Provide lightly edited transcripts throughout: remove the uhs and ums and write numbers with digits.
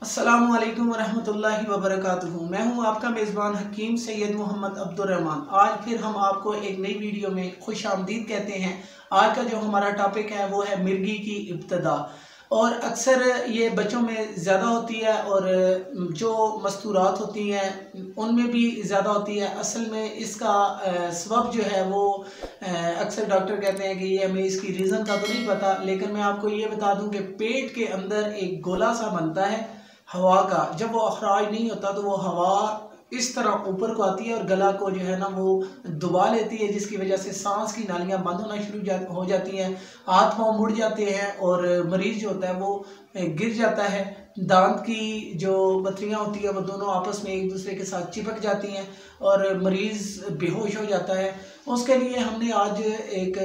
अस्सलामु अलैकुम वरहमतुल्लाहि वबरकातुहू। मैं हूं आपका मेज़बान हकीम सैयद मोहम्मद अब्दुलरहमन। आज फिर हम आपको एक नई वीडियो में खुश आमदीद कहते हैं। आज का जो हमारा टॉपिक है वो है मिर्गी की इब्तदा। और अक्सर ये बच्चों में ज़्यादा होती है और जो मस्तूरात होती हैं उनमें भी ज़्यादा होती है। असल में इसका सबब जो है वो अक्सर डॉक्टर कहते हैं कि ये हमें इसकी रीज़न का तो नहीं पता, लेकिन मैं आपको ये बता दूं कि पेट के अंदर एक गोला सा बनता है हवा का। जब वो अखराज नहीं होता तो वो हवा इस तरह ऊपर को आती है और गला को जो है ना वो दबा लेती है, जिसकी वजह से सांस की नालियां बंद होना शुरू हो जाती हैं, हाथ पाँव मुड़ जाते हैं और मरीज़ जो होता है वो गिर जाता है। दांत की जो पथरियाँ होती है वो दोनों आपस में एक दूसरे के साथ चिपक जाती हैं और मरीज़ बेहोश हो जाता है। उसके लिए हमने आज एक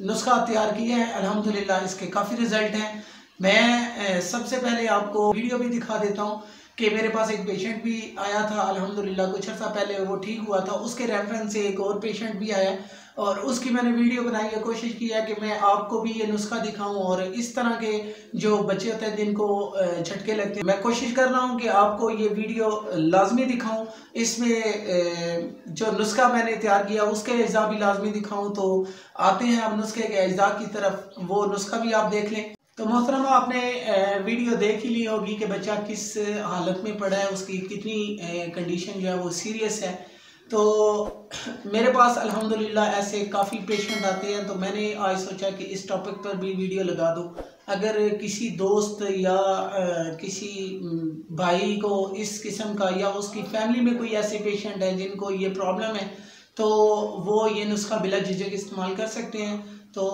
नुस्खा तैयार किया है। अल्हम्दुलिल्लाह इसके काफ़ी रिज़ल्ट हैं। मैं सबसे पहले आपको वीडियो भी दिखा देता हूँ कि मेरे पास एक पेशेंट भी आया था अल्हम्दुलिल्लाह, कुछ अर्सा पहले वो ठीक हुआ था। उसके रेफरेंस से एक और पेशेंट भी आया और उसकी मैंने वीडियो बनाई है। कोशिश की है कि मैं आपको भी ये नुस्खा दिखाऊं और इस तरह के जो बच्चे होते हैं जिनको झटके लगते हैं, मैं कोशिश कर रहा हूं कि आपको ये वीडियो लाजमी दिखाऊं। इसमें जो नुस्खा मैंने तैयार किया उसके अज्जा भी लाजमी दिखाऊं। तो आते हैं अब नुस्खे के अज्जा की तरफ, वो नुस्खा भी आप देख लें। तो मोहतरमा आपने वीडियो देख ही ली होगी कि बच्चा किस हालत में पड़ा है, उसकी कितनी कंडीशन जो है वो सीरियस है। तो मेरे पास अल्हम्दुलिल्लाह ऐसे काफ़ी पेशेंट आते हैं, तो मैंने आज सोचा कि इस टॉपिक पर भी वीडियो लगा दूं। अगर किसी दोस्त या किसी भाई को इस किस्म का या उसकी फैमिली में कोई ऐसे पेशेंट हैं जिनको ये प्रॉब्लम है तो वो ये नुस्खा बिला झिझक इस्तेमाल कर सकते हैं। तो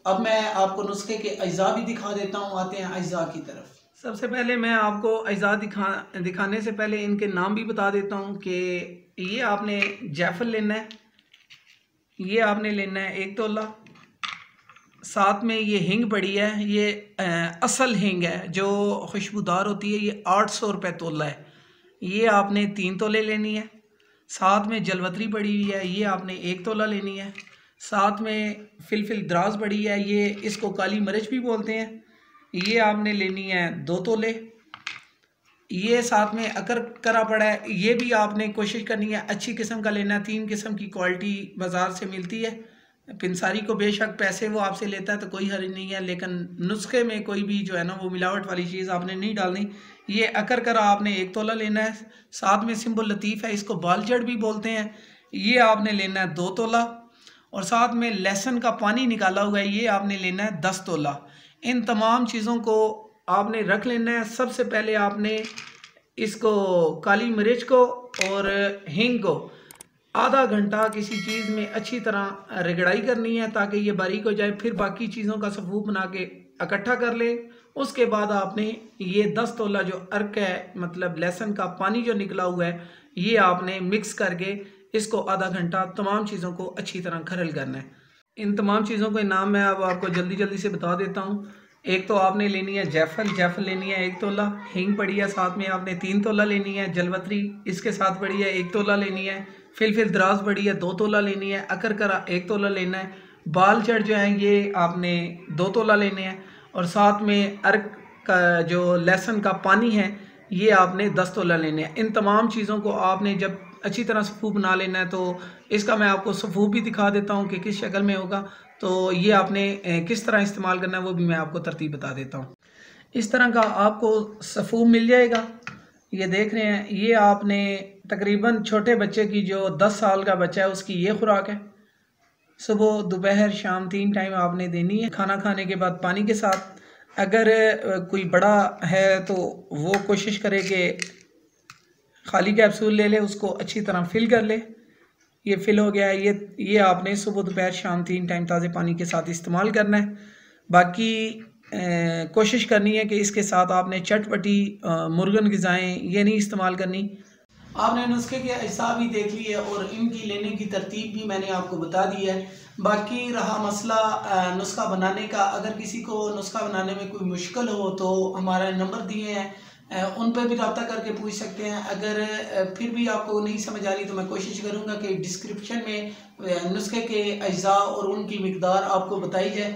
अब मैं आपको नुस्खे के अज्जा भी दिखा देता हूँ। आते हैं अज्जा की तरफ। सबसे पहले मैं आपको अज्जा दिखाने से पहले इनके नाम भी बता देता हूँ कि ये आपने जायफल लेना है, ये आपने लेना है 1 तोला। साथ में ये हिंग पड़ी है, ये असल हिंग है जो खुशबूदार होती है, ये 800 रुपये तोला है। ये आपने 3 तोले लेनी है। साथ में जलवतरी पड़ी हुई है, ये आपने 1 तोला लेनी है। साथ में फिलफिल दराज पड़ी है, ये इसको काली मिर्च भी बोलते हैं, ये आपने लेनी है 2 तोले। ये साथ में अकर करा पड़ा है, ये भी आपने कोशिश करनी है अच्छी किस्म का लेना है। 3 किस्म की क्वालिटी बाज़ार से मिलती है। पिंसारी को बेशक पैसे वो आपसे लेता है तो कोई हर्ज नहीं है, लेकिन नुस्खे में कोई भी जो है ना वो मिलावट वाली चीज़ आपने नहीं डालनी। ये अकर करा आपने 1 तोला लेना है। साथ में सिंबल लतीफ़ है, इसको बाल जड़ भी बोलते हैं, ये आपने लेना है 2 तोला। और साथ में लहसुन का पानी निकाला हुआ है, ये आपने लेना है 10 तोला। इन तमाम चीज़ों को आपने रख लेना है। सबसे पहले आपने इसको काली मिर्च को और हींग को आधा घंटा किसी चीज़ में अच्छी तरह रगड़ाई करनी है ताकि ये बारीक हो जाए। फिर बाकी चीज़ों का सफूफ बना के इकट्ठा कर ले। उसके बाद आपने ये 10 तोला जो अर्क है, मतलब लहसुन का पानी जो निकला हुआ है, ये आपने मिक्स करके इसको आधा घंटा तमाम चीज़ों को अच्छी तरह खरल करना है। इन तमाम चीज़ों के नाम मैं अब आपको जल्दी से बता देता हूँ। एक तो आपने लेनी है जायफल लेनी है 1 तोला, हींग पड़ी है, साथ में आपने 3 तोला लेनी है। जलवतरी इसके साथ पड़ी है 1 तोला लेनी है। फिलफिल दराज पड़ी है 2 तोला लेनी है। अकर करा 1 तोला लेना है। बाल चढ़ जो हैं ये आपने 2 तोला लेने हैं। और साथ में अर्क का जो लहसुन का पानी है ये आपने 10 तोला लेने हैं। इन तमाम चीज़ों को आपने जब अच्छी तरह सफूफ बना लेना है, तो इसका मैं आपको सफूफ भी दिखा देता हूँ कि किस शक्ल में होगा। तो ये आपने किस तरह इस्तेमाल करना है वो भी मैं आपको तरतीब बता देता हूँ। इस तरह का आपको सफूफ मिल जाएगा। ये देख रहे हैं, ये आपने तकरीबन छोटे बच्चे की जो 10 साल का बच्चा है उसकी ये खुराक है। सुबह दोपहर शाम 3 टाइम आपने देनी है, खाना खाने के बाद पानी के साथ। अगर कोई बड़ा है तो वो कोशिश करे कि खाली कैप्सूल ले ले, उसको अच्छी तरह फिल कर ले। ये फिल हो गया है। ये आपने सुबह दोपहर शाम 3 टाइम ताज़े पानी के साथ इस्तेमाल करना है। बाकी कोशिश करनी है कि इसके साथ आपने चटपटी मुर्गन ग़िज़ाएँ ये नहीं इस्तेमाल करनी। आपने नुस्खे के अज्जा भी देख लिए और इनकी लेने की तरतीब भी मैंने आपको बता दी है। बाकी रहा मसला नुस्खा बनाने का, अगर किसी को नुस्खा बनाने में कोई मुश्किल हो तो हमारा नंबर दिए हैं, उन पर भी रब्ता करके पूछ सकते हैं। अगर फिर भी आपको नहीं समझ आ रही तो मैं कोशिश करूँगा कि डिस्क्रिप्शन में नुस्खे के अज्जा और उनकी मिकदार आपको बताई जाए।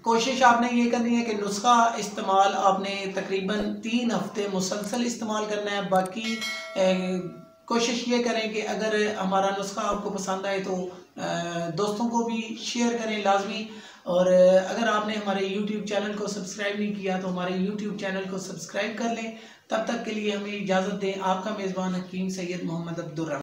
कोशिश आपने ये करनी है कि नुस्खा इस्तेमाल आपने तकरीबन 3 हफ्ते मुसलसल इस्तेमाल करना है। बाकी कोशिश ये करें कि अगर हमारा नुस्खा आपको पसंद आए तो दोस्तों को भी शेयर करें लाजमी। और अगर आपने हमारे YouTube चैनल को सब्सक्राइब नहीं किया तो हमारे YouTube चैनल को सब्सक्राइब कर लें। तब तक के लिए हमें इजाज़त दें। आपका मेज़बान हकीम सैयद मोहम्मद अब्दुल रहमान।